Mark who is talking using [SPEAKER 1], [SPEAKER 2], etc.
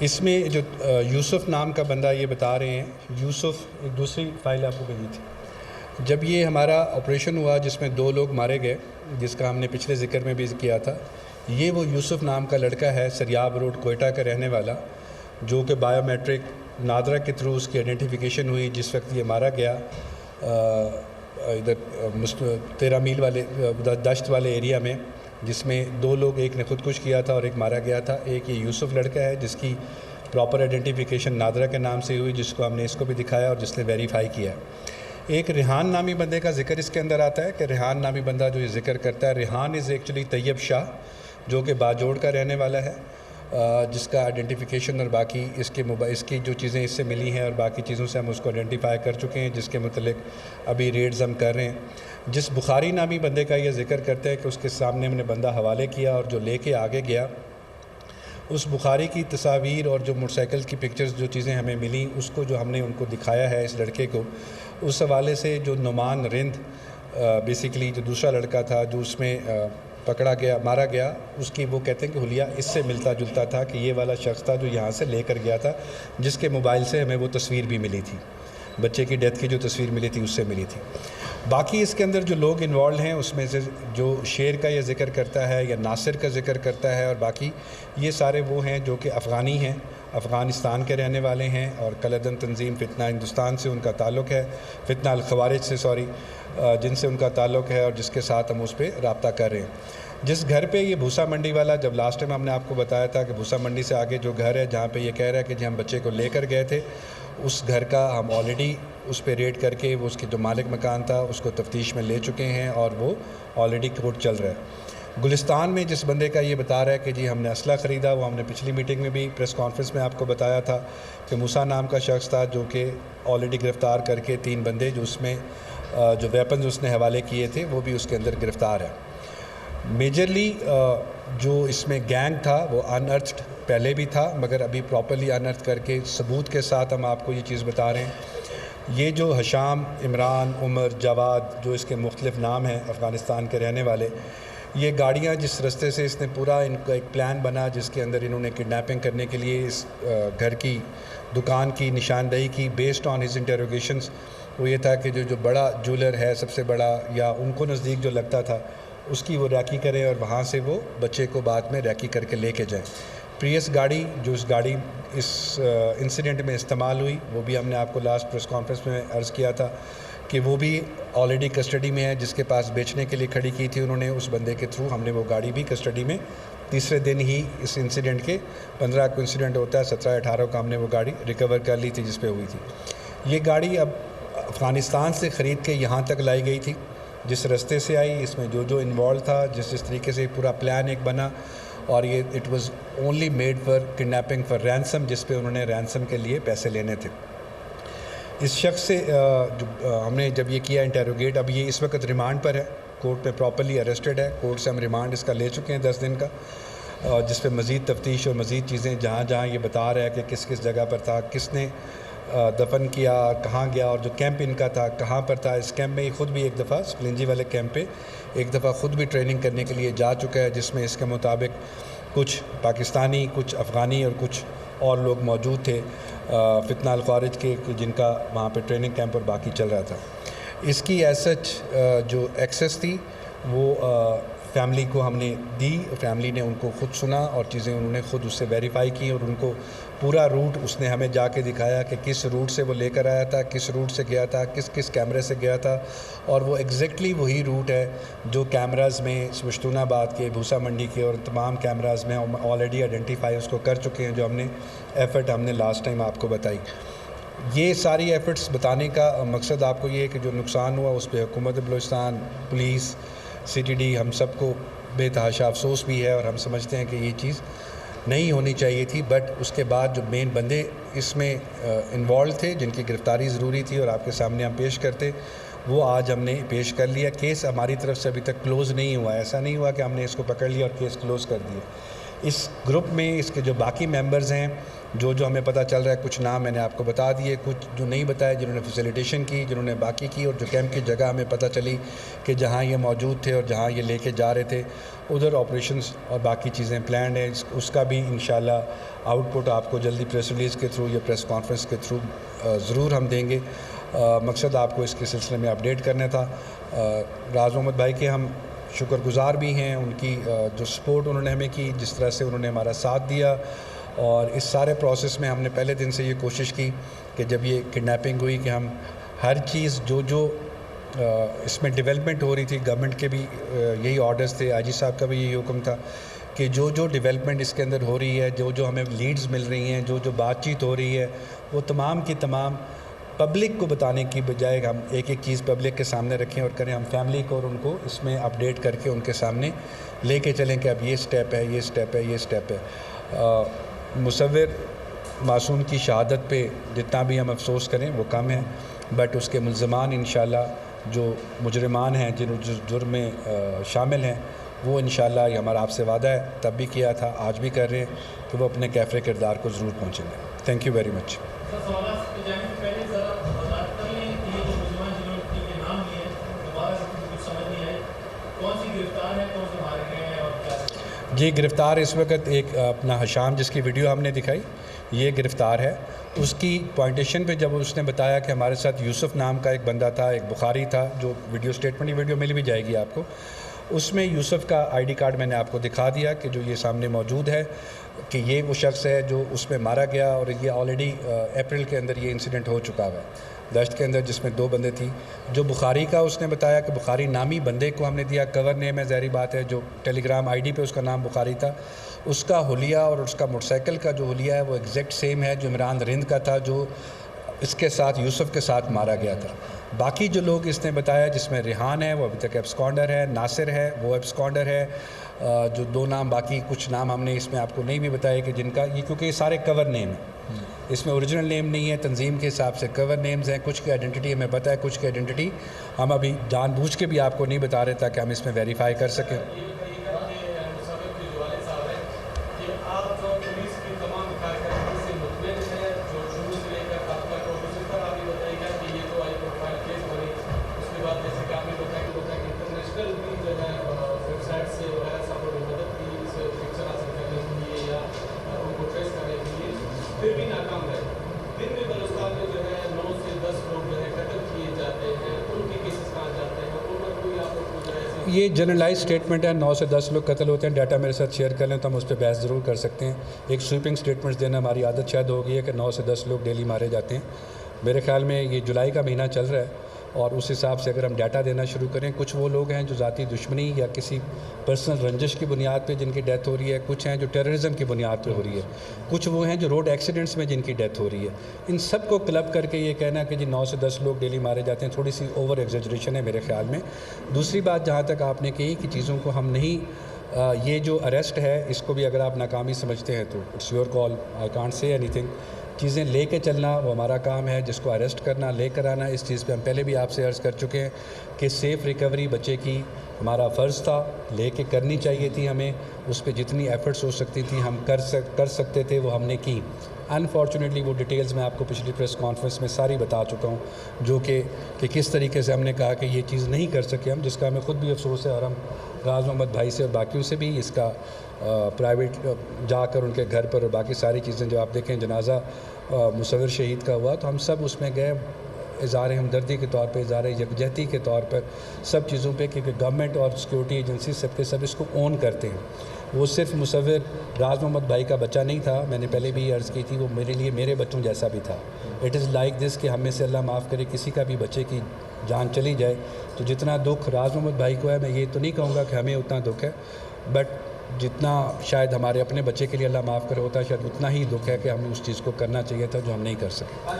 [SPEAKER 1] इसमें जो यूसुफ नाम का बंदा ये बता रहे हैं, यूसुफ एक दूसरी फाइल आपको भेजी थी। जब ये हमारा ऑपरेशन हुआ जिसमें 2 लोग मारे गए, जिसका हमने पिछले ज़िक्र में भी किया था, ये वो यूसुफ नाम का लड़का है, सरियाब रोड कोयटा का रहने वाला, जो कि बायोमेट्रिक नादरा के थ्रू उसकी आइडेंटिफिकेशन हुई जिस वक्त ये मारा गया इधर 13 मील वाले दश्त वाले एरिया में, जिसमें 2 लोग, एक ने खुदकुश किया था और एक मारा गया था। एक ये यूसुफ लड़का है जिसकी प्रॉपर आइडेंटिफिकेशन नादरा के नाम से हुई, जिसको हमने इसको भी दिखाया और जिसने वेरीफाई किया। एक रिहान नामी बंदे का जिक्र इसके अंदर आता है कि रिहान नामी बंदा जो ये जिक्र करता है, रिहान इज़ एक्चुअली तैयब शाह, जो कि बाजोड़ का रहने वाला है, जिसका आइडेंटिफिकेशन और बाकी इसकी जो चीज़ें इससे मिली हैं और बाकी चीज़ों से हम उसको आइडेंटिफाई कर चुके हैं, जिसके मतलब अभी रेड्स हम कर रहे हैं। जिस बुखारी नामी बंदे का ये जिक्र करते हैं कि उसके सामने हमने बंदा हवाले किया और जो लेके आगे गया, उस बुखारी की तस्वीर और जो मोटरसाइकिल की पिक्चर्स जो चीज़ें हमें मिली, उसको जो हमने उनको दिखाया है इस लड़के को, उस हवाले से जो नुमान रिंद बेसिकली जो दूसरा लड़का था जो उसमें पकड़ा गया, मारा गया, उसकी वो कहते हैं कि हुलिया इससे मिलता जुलता था कि ये वाला शख्स था जो यहाँ से लेकर गया था, जिसके मोबाइल से हमें वो तस्वीर भी मिली थी, बच्चे की डेथ की जो तस्वीर मिली थी उससे मिली थी। बाकी इसके अंदर जो लोग इन्वॉल्व हैं उसमें से जो शेर का ये ज़िक्र करता है या नासिर का ज़िक्र करता है, और बाकी ये सारे वो हैं जो कि अफ़गानी हैं, अफ़गानिस्तान के रहने वाले हैं, और कलदन तंजीम फितना हिंदुस्तान से उनका ताल्लुक़ है, फितना अल खवारिज से जिनसे उनका ताल्लुक़ है और जिसके साथ हम उस पर रब्ता कर रहे हैं। जिस घर पे ये भूसा मंडी वाला, जब लास्ट टाइम हमने आपको बताया था कि भूसा मंडी से आगे जो घर है जहाँ पे ये कह रहा है कि जी हम बच्चे को लेकर गए थे, उस घर का हम ऑलरेडी उस पर रेड करके वो उसके जो मालिक मकान था उसको तफ्तीश में ले चुके हैं और वो ऑलरेडी कोर्ट चल रहा है। गुलिस्तान में जिस बंदे का ये बता रहा है कि जी हमने असला ख़रीदा, वो हमने पिछली मीटिंग में भी प्रेस कॉन्फ्रेंस में आपको बताया था कि मूसा नाम का शख्स था जो कि ऑलरेडी गिरफ़्तार करके 3 बंदे जो उसमें जो वेपन्स उसने हवाले किए थे वो भी उसके अंदर गिरफ़्तार है। मेजरली जो इसमें गैंग था वो अनअर्थड पहले भी था, मगर अभी प्रॉपर्ली अनअर्थ करके सबूत के साथ हम आपको ये चीज़ बता रहे हैं। ये जो हशाम, इमरान, उमर, जवाद, जो इसके मुख्तलिफ नाम हैं अफ़गानिस्तान के रहने वाले, ये गाड़ियाँ जिस रास्ते से इसने पूरा इनका एक प्लान बना जिसके अंदर इन्होंने किडनैपिंग करने के लिए इस घर की दुकान की निशानदेही की, बेस्ड ऑन हिज इंटरोगेशंस, वो ये था कि जो बड़ा ज्वेलर है सबसे बड़ा या उनको नज़दीक जो लगता था उसकी वो रैकी करें और वहाँ से वो बच्चे को बाद में रैकी करके लेके जाएं। प्रियस गाड़ी जो इस इंसिडेंट में इस्तेमाल हुई, वो भी हमने आपको लास्ट प्रेस कॉन्फ्रेंस में अर्ज़ किया था कि वो भी ऑलरेडी कस्टडी में है, जिसके पास बेचने के लिए खड़ी की थी उन्होंने, उस बंदे के थ्रू हमने वो गाड़ी भी कस्टडी में तीसरे दिन ही इस इंसिडेंट के 15 को इंसिडेंट होता है, 17-18 को हमने वो गाड़ी रिकवर कर ली थी जिस पे हुई थी। ये गाड़ी अब अफ़गानिस्तान से ख़रीद के यहाँ तक लाई गई थी, जिस रास्ते से आई, इसमें जो इन्वॉल्व था, जिस तरीके से पूरा प्लान एक बना, और ये it was only made for kidnapping for ransom, जिस पे उन्होंने रैंसम के लिए पैसे लेने थे। इस शख्स से हमने जब ये किया इंटेरोगेट, अब ये इस वक्त रिमांड पर है, कोर्ट में प्रॉपर्ली अरेस्टेड है, कोर्ट से हम रिमांड इसका ले चुके हैं 10 दिन का, जिस पे मज़ीद तफ्तीश और मज़ीद चीज़ें जहाँ जहाँ ये बता रहा है कि किस किस जगह पर था, किसने दफन किया, कहाँ गया, और जो कैंप इनका था कहाँ पर था। इस कैंप में ये ख़ुद भी एक दफ़ा स्प्लिंजी वाले कैंप पे एक दफ़ा ख़ुद भी ट्रेनिंग करने के लिए जा चुका है, जिसमें इसके मुताबिक कुछ पाकिस्तानी, कुछ अफ़गानी और कुछ और लोग मौजूद थे फितना अल ख़वारिज के, जिनका वहाँ पे ट्रेनिंग कैंप और बाकी चल रहा था। इसकी एज सच जो एक्सेस थी वो फैमिली को हमने दी, फैमिली ने उनको ख़ुद सुना और चीज़ें उन्होंने ख़ुद उससे वेरीफाई की, और उनको पूरा रूट उसने हमें जाके दिखाया कि किस रूट से वो लेकर आया था, किस रूट से गया था, किस किस कैमरे से गया था, और वो एग्जैक्टली वही रूट है जो कैमराज़ में पश्तूनाबाद के, भूसा मंडी के और तमाम कैमराज़ में ऑलरेडी आइडेंटिफाई उसको कर चुके हैं, जो हमने लास्ट टाइम आपको बताई। ये सारी एफ़र्ट्स बताने का मकसद आपको ये है कि जो नुकसान हुआ उस पर हुकूमत बलूचिस्तान, पुलिस, CTD, हम सबको बेतहाशा अफसोस भी है, और हम समझते हैं कि ये चीज़ नहीं होनी चाहिए थी। बट उसके बाद जो मेन बंदे इसमें इन्वॉल्व थे, जिनकी गिरफ़्तारी ज़रूरी थी और आपके सामने हम पेश करते, वो आज हमने पेश कर लिया। केस हमारी तरफ से अभी तक क्लोज़ नहीं हुआ, ऐसा नहीं हुआ कि हमने इसको पकड़ लिया और केस क्लोज़ कर दिया। इस ग्रुप में इसके जो बाकी मेंबर्स हैं, जो हमें पता चल रहा है, कुछ नाम मैंने आपको बता दिए, कुछ जो नहीं बताए, जिन्होंने फैसिलिटेशन की, जिन्होंने बाकी की, और जो कैंप की जगह हमें पता चली कि जहाँ ये मौजूद थे और जहाँ ये लेके जा रहे थे, उधर ऑपरेशंस और बाकी चीज़ें प्लान है। उसका भी इंशाल्लाह आउटपुट आपको जल्दी प्रेस रिलीज़ के थ्रू या प्रेस कॉन्फ्रेंस के थ्रू ज़रूर हम देंगे। मकसद आपको इसके सिलसिले में अपडेट करना था। राज मोहम्मद भाई के हम शुक्रगुज़ार भी हैं, उनकी जो सपोर्ट उन्होंने हमें की, जिस तरह से उन्होंने हमारा साथ दिया। और इस सारे प्रोसेस में हमने पहले दिन से ये कोशिश की कि जब ये किडनैपिंग हुई कि हम हर चीज़ जो इसमें डेवलपमेंट हो रही थी, गवर्नमेंट के भी यही ऑर्डर्स थे, आईजी साहब का भी यही हुक्म था कि जो डेवलपमेंट इसके अंदर हो रही है, जो हमें लीड्स मिल रही हैं, जो बातचीत हो रही है, वो तमाम की तमाम पब्लिक को बताने की बजाय हम एक एक चीज़ पब्लिक के सामने रखें और करें। हम फैमिली को और उनको इसमें अपडेट करके उनके सामने लेके चलें कि अब ये स्टेप है, ये स्टेप है, ये स्टेप है। मुसव्विर मासूम की शहादत पे जितना भी हम अफसोस करें वो कम है, बट उसके मुल्ज़मान इंशाल्लाह जो मुजरिमान हैं, जिन जुर्म में शामिल हैं, वो इंशाल्लाह ये हमारा आपसे वादा है, तब भी किया था, आज भी कर रहे हैं, कि वो अपने कैफ़े किरदार को ज़रूर पहुँचेंगे। Thank you very much. जी, गिरफ़्तार इस वक्त एक अपना हशाम, जिसकी वीडियो हमने दिखाई, ये गिरफ़्तार है। उसकी पॉइंटेशन पे जब उसने बताया कि हमारे साथ यूसुफ नाम का एक बंदा था, एक बुखारी था, जो वीडियो स्टेटमेंट, वीडियो मिल भी जाएगी आपको, उसमें यूसुफ का आईडी कार्ड मैंने आपको दिखा दिया कि जो ये सामने मौजूद है, कि ये वो शख्स है जो उसमें मारा गया। और ये ऑलरेडी अप्रैल के अंदर ये इंसिडेंट हो चुका है दश्त के अंदर, जिसमें 2 बंदे थी। जो बुखारी का उसने बताया कि बुखारी नामी बंदे को हमने दिया, कवर नेम है, ज़ाहिर बात है, जो टेलीग्राम आईडी पे उसका नाम बुखारी था। उसका हुलिया और उसका मोटरसाइकिल का जो हुलिया है वो एग्जैक्ट सेम है जो इमरान रिंद का था, जो इसके साथ यूसुफ के साथ मारा गया था। बाकी जो लोग इसने बताया, जिसमें रिहान है वो अभी तक एब्सकॉन्डर है, नासिर है वो एब्सकॉन्डर है, जो 2 नाम, बाकी कुछ नाम हमने इसमें आपको नहीं भी बताए कि जिनका ये, क्योंकि ये सारे कवर नेम हैं, इसमें ओरिजिनल नेम नहीं है, तंजीम के हिसाब से कवर नेम्स हैं। कुछ की आइडेंटिटी हमें पता है, कुछ की आइडेंटिटी हम अभी जानबूझ के भी आपको नहीं बता रहे ताकि हम इसमें वेरीफाई कर सकें।
[SPEAKER 2] फिर भी नाकाम रहे। दिन में बलूचिस्तान में जो है 9 से 10 लोग जो है कत्ल किए जाते हैं, उनके केसेस कहाँ जाते हैं, उन पर कोई आप लोग जो है?
[SPEAKER 1] ये जनरलाइज स्टेटमेंट है, 9 से 10 लोग कत्ल होते हैं। डाटा मेरे साथ शेयर कर लें तो हम उस पर बहस ज़रूर कर सकते हैं। एक स्वीपिंग स्टेटमेंट्स देना हमारी आदत शायद हो गई है कि 9 से 10 लोग डेली मारे जाते हैं। मेरे ख्याल में ये जुलाई का महीना चल रहा है और उस हिसाब से अगर हम डाटा देना शुरू करें, कुछ वो लोग हैं जो ज़ाती दुश्मनी या किसी पर्सनल रंजिश की बुनियाद पे जिनकी डेथ हो रही है, कुछ हैं जो टेररिज्म की बुनियाद पे हो रही है, कुछ वो हैं जो रोड एक्सीडेंट्स में जिनकी डेथ हो रही है। इन सब को क्लब करके ये कहना कि जी 9 से 10 लोग डेली मारे जाते हैं, थोड़ी सी ओवर एग्जेजरेशन है मेरे ख्याल में। दूसरी बात, जहाँ तक आपने कही कि चीज़ों को हम नहीं, ये जो अरेस्ट है इसको भी अगर आप नाकामी समझते हैं तो it's your call, I can't say anything. चीज़ें लेके चलना वो हमारा काम है, जिसको अरेस्ट करना, लेकर आना, इस चीज़ पे हम पहले भी आपसे अर्ज़ कर चुके हैं कि सेफ़ रिकवरी बच्चे की हमारा फ़र्ज़ था, लेके करनी चाहिए थी हमें। उस पर जितनी एफ़र्ट्स हो सकती थी हम कर सकते थे, वो हमने की। अनफॉर्चुनेटली वो डिटेल्स मैं आपको पिछली प्रेस कॉन्फ्रेंस में सारी बता चुका हूँ, जो कि किस तरीके से हमने कहा कि ये चीज़ नहीं कर सके हम, जिसका हमें ख़ुद भी अफसोस है। और हम राज मोहम्मद भाई से और बाकियों से भी इसका प्राइवेट जाकर उनके घर पर और बाकी सारी चीज़ें, जो आप देखें जनाजा मुसव्विर शहीद का हुआ तो हम सब उसमें गए, इज़हार हमदर्दी के तौर पे, इज़हार यकजहती के तौर पर, सब चीज़ों पे, क्योंकि गवर्नमेंट और सिक्योरिटी एजेंसी सब के सब इसको ओन करते हैं। वो सिर्फ मुसव्विर राज मोहम्मद भाई का बच्चा नहीं था, मैंने पहले भी अर्ज़ की थी, वो मेरे लिए मेरे बच्चों जैसा भी था। इट इज़ लाइक दिस कि हम में से अल्लाह माफ़ करे किसी का भी बच्चे की जान चली जाए तो जितना दुख राज मोहम्मद भाई को है, मैं ये तो नहीं कहूँगा कि हमें उतना दुख है, बट जितना शायद हमारे अपने बच्चे के लिए अल्लाह माफ़ करे होता है, शायद उतना ही दुख है कि हमें उस चीज़ को करना चाहिए था जो हम नहीं कर सके।